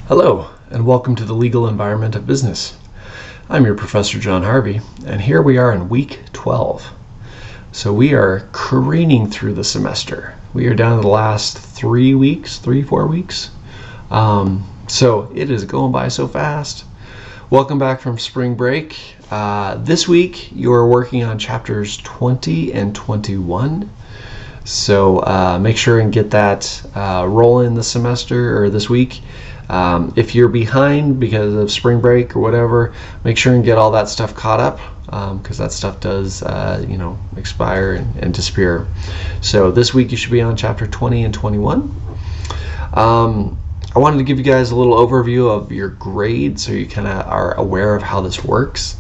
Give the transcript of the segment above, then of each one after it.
Hello, and welcome to the Legal Environment of Business. I'm your Professor John Harvey, and here we are in week 12. So we are careening through the semester. We are down to the last 4 weeks. So it is going by so fast. Welcome back from spring break. This week you are working on chapters 20 and 21. So make sure and get that rolling this semester or this week. If you're behind because of spring break or whatever, make sure and get all that stuff caught up because that stuff does expire and disappear. So this week you should be on chapter 20 and 21. I wanted to give you guys a little overview of your grade so you kind of are aware of how this works.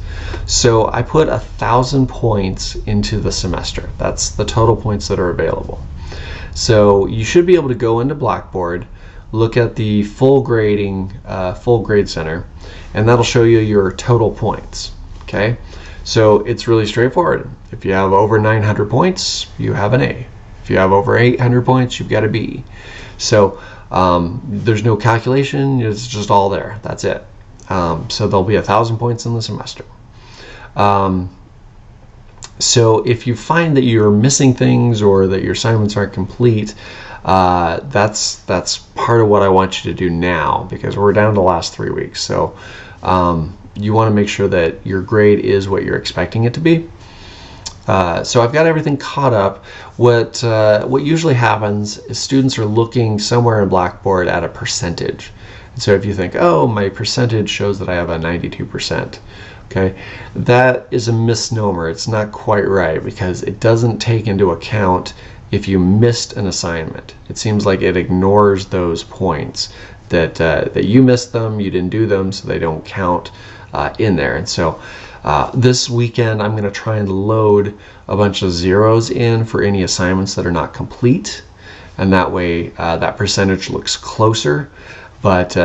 So I put 1,000 points into the semester. That's the total points that are available. So you should be able to go into Blackboard, look at the full grade center, and that'll show you your total points. Okay, so it's really straightforward. If you have over 900 points, you have an A. If you have over 800 points, you've got a B. So there's no calculation, it's just all there. That's it. So there'll be 1,000 points in the semester. So if you find that you're missing things or that your assignments aren't complete, that's part of what I want you to do now, because we're down to the last 3 weeks. So you want to make sure that your grade is what you're expecting it to be. So I've got everything caught up. What usually happens is students are looking somewhere in Blackboard at a percentage. And so if you think, oh, my percentage shows that I have a 92%. Okay, that is a misnomer. It's not quite right because it doesn't take into account if you missed an assignment. It seems like it ignores those points that you missed them, you didn't do them, so they don't count in there. And so this weekend I'm going to try and load a bunch of zeros in for any assignments that are not complete, and that way that percentage looks closer. But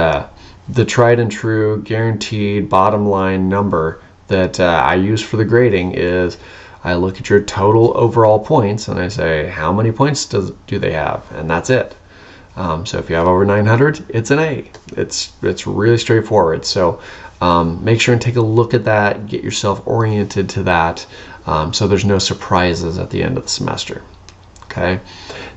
the tried and true guaranteed bottom line number that I use for the grading is I look at your total overall points and I say, how many points do they have? And that's it. So if you have over 900, it's an A. It's really straightforward. So make sure and take a look at that, get yourself oriented to that, so there's no surprises at the end of the semester. Okay.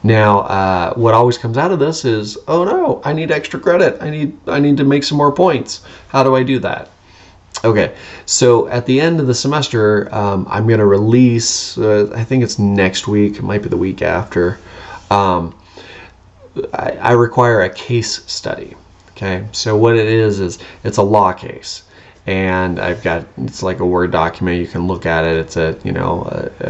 Now, what always comes out of this is, oh no, I need extra credit. I need to make some more points. How do I do that? Okay, so at the end of the semester, I'm going to release, I think it's next week, it might be the week after, I require a case study. Okay, so what it is it's a law case. And it's like a Word document. You can look at it. It's a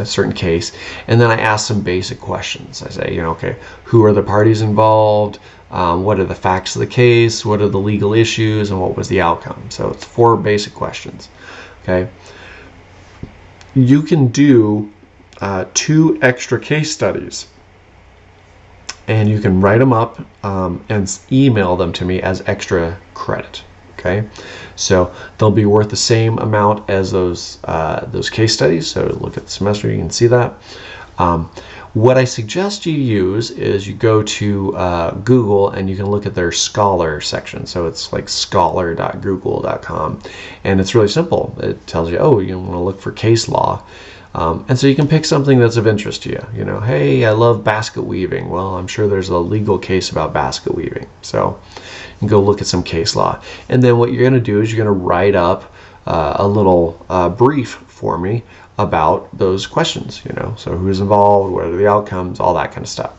certain case. And then I ask some basic questions. I say, okay, who are the parties involved? What are the facts of the case? What are the legal issues? And what was the outcome? So it's 4 basic questions. Okay. You can do 2 extra case studies. And you can write them up and email them to me as extra credit. Okay, so they'll be worth the same amount as those case studies. So look at the semester, you can see that. What I suggest you use is you go to Google and you can look at their Scholar section. So it's like scholar.google.com, and it's really simple. It tells you, oh, you want to look for case law. And so you can pick something that's of interest to you. Hey, I love basket weaving. Well, I'm sure there's a legal case about basket weaving. So you can go look at some case law. And then what you're going to do is you're going to write up a little brief for me about those questions. So who's involved, what are the outcomes, all that kind of stuff.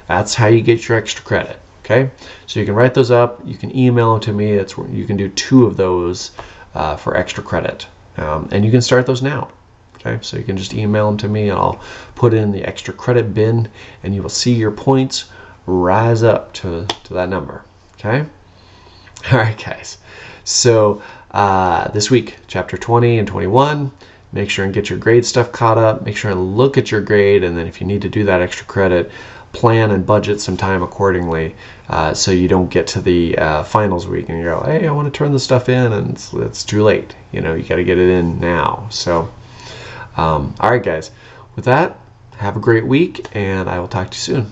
That's how you get your extra credit. Okay, so you can write those up. You can email them to me. You can do 2 of those for extra credit, and you can start those now. Okay, so you can just email them to me and I'll put in the extra credit bin and you will see your points rise up to that number. Okay? All right, guys. So this week, chapter 20 and 21, make sure and get your grade stuff caught up. Make sure and look at your grade, and then if you need to do that extra credit, plan and budget some time accordingly so you don't get to the finals week and you go, hey, I want to turn this stuff in, and it's too late. You got to get it in now. So all right, guys, with that, have a great week, and I will talk to you soon.